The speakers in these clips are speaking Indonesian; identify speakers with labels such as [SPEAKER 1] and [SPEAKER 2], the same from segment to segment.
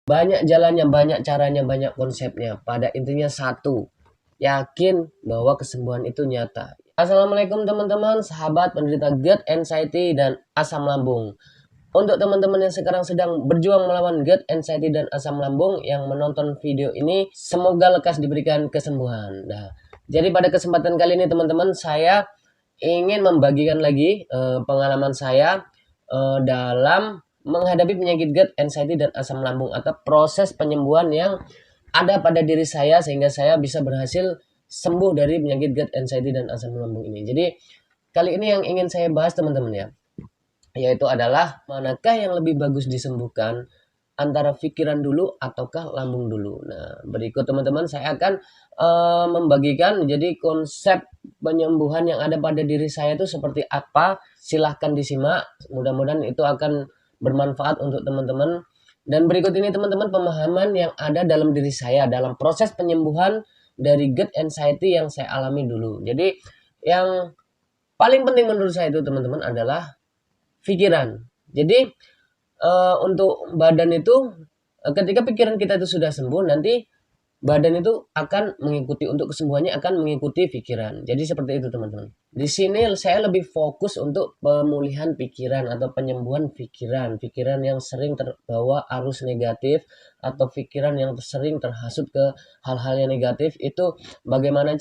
[SPEAKER 1] Banyak jalannya, banyak caranya, banyak konsepnya. Pada intinya satu, yakin bahwa kesembuhan itu nyata. Assalamualaikum teman-teman, sahabat penderita GERD, anxiety, dan asam lambung. Untuk teman-teman yang sekarang sedang berjuang melawan GERD, anxiety, dan asam lambung yang menonton video ini, semoga lekas diberikan kesembuhan. Nah, jadi pada kesempatan kali ini teman-teman, saya ingin membagikan lagi pengalaman saya dalam menghadapi penyakit GERD, anxiety, dan asam lambung atau proses penyembuhan yang ada pada diri saya sehingga saya bisa berhasil sembuh dari penyakit GERD, anxiety, dan asam lambung ini. Jadi kali ini yang ingin saya bahas teman-teman ya, yaitu adalah manakah yang lebih bagus disembuhkan, antara pikiran dulu ataukah lambung dulu. Nah, berikut teman-teman saya akan membagikan jadi konsep penyembuhan yang ada pada diri saya itu seperti apa. Silahkan disimak, mudah-mudahan itu akan bermanfaat untuk teman-teman. Dan berikut ini teman-teman pemahaman yang ada dalam diri saya dalam proses penyembuhan dari GERD, anxiety yang saya alami dulu. Jadi yang paling penting menurut saya itu teman-teman adalah pikiran. Jadi untuk badan itu ketika pikiran kita itu sudah sembuh, nanti badan itu akan mengikuti, untuk kesembuhannya akan mengikuti pikiran. Jadi seperti itu teman-teman. Di sini saya lebih fokus untuk pemulihan pikiran atau penyembuhan pikiran. Pikiran yang sering terbawa arus negatif atau pikiran yang sering terhasut ke hal-hal yang negatif, itu bagaimana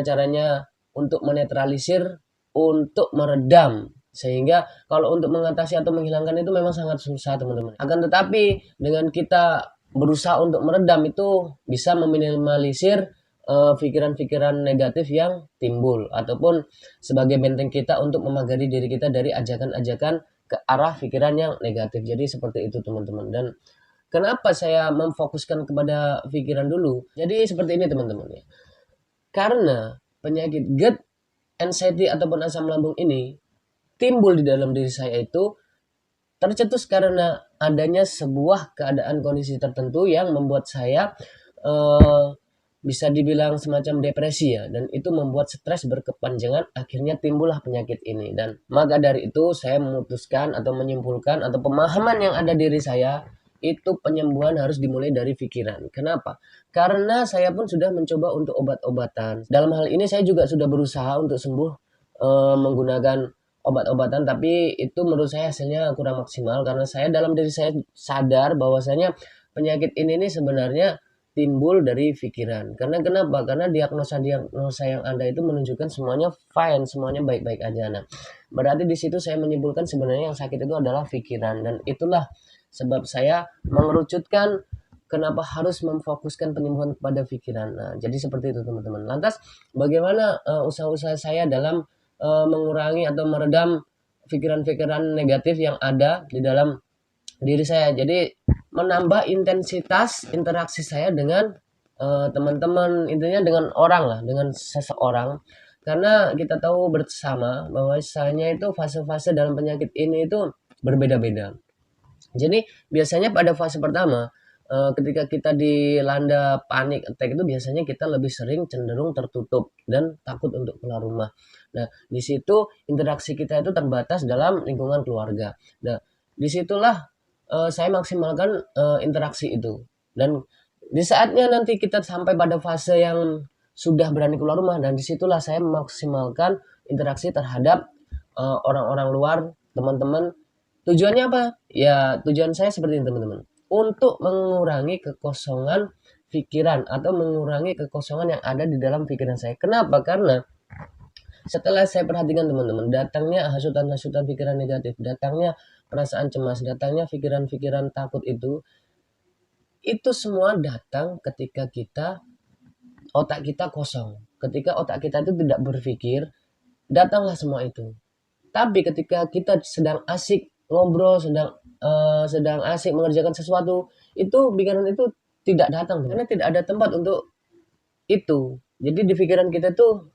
[SPEAKER 1] caranya untuk menetralisir, untuk meredam. Sehingga kalau untuk mengatasi atau menghilangkan itu memang sangat susah teman-teman. Akan tetapi dengan kita berusaha untuk meredam itu bisa meminimalisir pikiran-pikiran negatif yang timbul, ataupun sebagai benteng kita untuk memagari diri kita dari ajakan-ajakan ke arah pikiran yang negatif. Jadi seperti itu teman-teman. Dan kenapa saya memfokuskan kepada pikiran dulu? Jadi seperti ini teman-teman ya. Karena penyakit GERD, anxiety ataupun asam lambung ini timbul di dalam diri saya itu tercetus karena adanya sebuah keadaan kondisi tertentu yang membuat saya bisa dibilang semacam depresi ya, dan itu membuat stres berkepanjangan, akhirnya timbullah penyakit ini. Dan maka dari itu saya memutuskan atau menyimpulkan atau pemahaman yang ada diri saya itu penyembuhan harus dimulai dari pikiran. Kenapa? Karena saya pun sudah mencoba untuk obat-obatan. Dalam hal ini saya juga sudah berusaha untuk sembuh menggunakan obat-obatan, tapi itu menurut saya hasilnya kurang maksimal karena saya dalam diri saya sadar bahwasanya penyakit ini nih sebenarnya timbul dari pikiran. Karena kenapa? Karena diagnosa yang ada itu menunjukkan semuanya fine, semuanya baik-baik aja. Nah, berarti di situ saya menyimpulkan sebenarnya yang sakit itu adalah pikiran, dan itulah sebab saya mengerucutkan kenapa harus memfokuskan penyembuhan pada pikiran. Nah, jadi seperti itu teman-teman. Lantas bagaimana usaha-usaha saya dalam mengurangi atau meredam pikiran-pikiran negatif yang ada di dalam diri saya? Jadi menambah intensitas interaksi saya dengan teman-teman, intinya dengan orang lah, dengan seseorang. Karena kita tahu bersama bahwa bahwasanya itu fase-fase dalam penyakit ini itu berbeda-beda. Jadi biasanya pada fase pertama, ketika kita dilanda panik attack itu biasanya kita lebih sering cenderung tertutup dan takut untuk keluar rumah. Nah, di situ interaksi kita itu terbatas dalam lingkungan keluarga. Nah, disitulah saya maksimalkan interaksi itu. Dan di saatnya nanti kita sampai pada fase yang sudah berani keluar rumah, dan disitulah saya memaksimalkan interaksi terhadap orang-orang luar, teman-teman. Tujuannya apa? Ya, tujuan saya seperti ini teman-teman. Untuk mengurangi kekosongan pikiran atau mengurangi kekosongan yang ada di dalam pikiran saya. Kenapa? Karena setelah saya perhatikan teman-teman, datangnya hasutan-hasutan pikiran negatif, datangnya perasaan cemas, datangnya pikiran-pikiran takut itu semua datang ketika otak kita kosong. Ketika otak kita itu tidak berpikir, datanglah semua itu. Tapi ketika kita sedang asik ngobrol, sedang asik mengerjakan sesuatu, itu pikiran itu tidak datang karena tidak ada tempat untuk itu. Jadi di pikiran kita tuh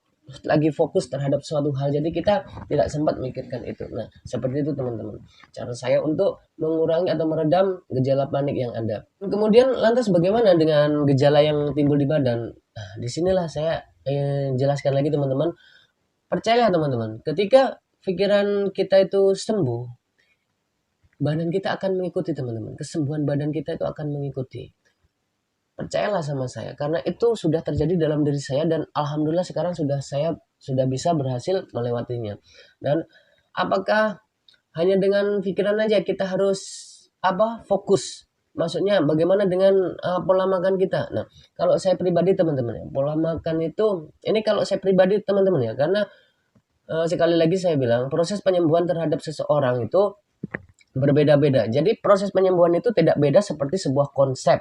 [SPEAKER 1] lagi fokus terhadap suatu hal, jadi kita tidak sempat memikirkan itu. Nah, seperti itu teman-teman, cara saya untuk mengurangi atau meredam gejala panik yang ada. Kemudian lantas bagaimana dengan gejala yang timbul di badan? Nah, disinilah saya jelaskan lagi teman-teman. Percayalah teman-teman, ketika pikiran kita itu sembuh, badan kita akan mengikuti teman-teman. Kesembuhan badan kita itu akan mengikuti. Percayalah sama saya, karena itu sudah terjadi dalam diri saya dan alhamdulillah sekarang saya sudah bisa berhasil melewatinya. Dan apakah hanya dengan pikiran aja kita harus fokus? Maksudnya bagaimana dengan pola makan kita? Nah, kalau saya pribadi teman-teman ya, pola makan itu ini kalau saya pribadi teman-teman ya, karena sekali lagi saya bilang proses penyembuhan terhadap seseorang itu berbeda-beda. Jadi proses penyembuhan itu tidak beda seperti sebuah konsep.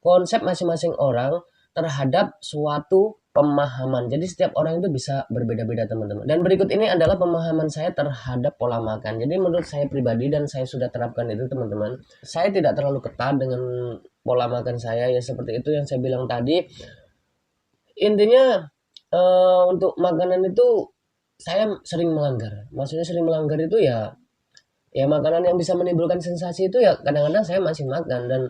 [SPEAKER 1] Konsep masing-masing orang terhadap suatu pemahaman. Jadi setiap orang itu bisa berbeda-beda teman-teman. Dan berikut ini adalah pemahaman saya terhadap pola makan. Jadi menurut saya pribadi dan saya sudah terapkan itu teman-teman. Saya tidak terlalu ketat dengan pola makan saya ya seperti itu yang saya bilang tadi. Intinya untuk makanan itu saya sering melanggar. Maksudnya sering melanggar itu ya makanan yang bisa menimbulkan sensasi itu ya kadang-kadang saya masih makan, dan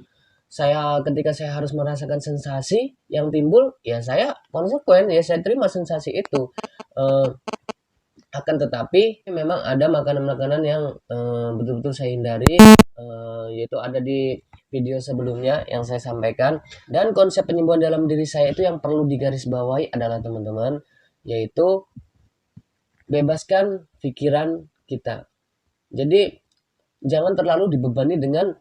[SPEAKER 1] ketika saya harus merasakan sensasi yang timbul ya saya konsekuen ya saya terima sensasi itu. Akan tetapi memang ada makanan-makanan yang betul-betul saya hindari, yaitu ada di video sebelumnya yang saya sampaikan. Dan konsep penyembuhan dalam diri saya itu yang perlu digarisbawahi adalah teman-teman, yaitu bebaskan pikiran kita. Jadi jangan terlalu dibebani dengan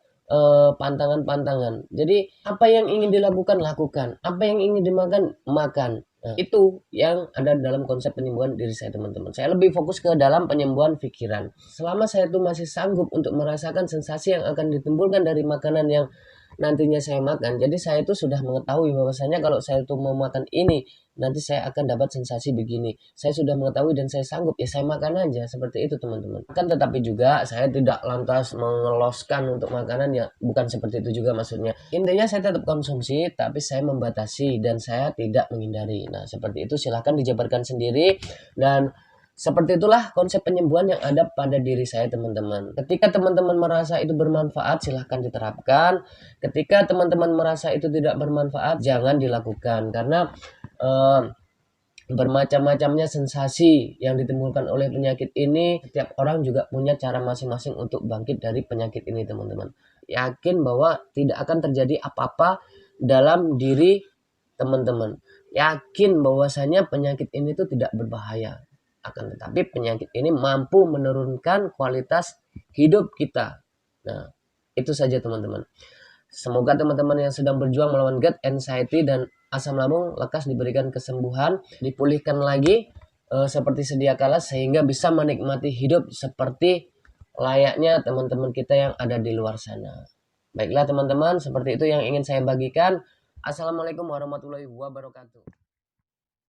[SPEAKER 1] pantangan-pantangan. Jadi apa yang ingin dilakukan lakukan, apa yang ingin dimakan makan. Nah, itu yang ada dalam konsep penyembuhan diri saya teman-teman. Saya lebih fokus ke dalam penyembuhan pikiran. Selama saya tuh masih sanggup untuk merasakan sensasi yang akan ditimbulkan dari makanan yang nantinya saya makan. Jadi saya itu sudah mengetahui bahwasanya kalau saya tuh mau makan ini, nanti saya akan dapat sensasi begini. Saya sudah mengetahui dan saya sanggup, ya saya makan aja. Seperti itu teman-teman. Kan tetapi juga saya tidak lantas mengeloskan untuk makanan ya, bukan seperti itu juga maksudnya. Intinya saya tetap konsumsi, tapi saya membatasi dan saya tidak menghindari. Nah seperti itu silahkan dijabarkan sendiri. Dan seperti itulah konsep penyembuhan yang ada pada diri saya teman-teman. Ketika teman-teman merasa itu bermanfaat, silahkan diterapkan. Ketika teman-teman merasa itu tidak bermanfaat, jangan dilakukan. Karena bermacam-macamnya sensasi yang ditimbulkan oleh penyakit ini, setiap orang juga punya cara masing-masing untuk bangkit dari penyakit ini teman-teman. Yakin bahwa tidak akan terjadi apa-apa dalam diri teman-teman. Yakin bahwasanya penyakit ini tuh tidak berbahaya. Akan tetapi penyakit ini mampu menurunkan kualitas hidup kita. Nah, itu saja teman-teman. Semoga teman-teman yang sedang berjuang melawan GERD, anxiety, dan asam lambung lekas diberikan kesembuhan, dipulihkan lagi seperti sedia kala sehingga bisa menikmati hidup seperti layaknya teman-teman kita yang ada di luar sana. Baiklah teman-teman, seperti itu yang ingin saya bagikan. Assalamualaikum warahmatullahi wabarakatuh.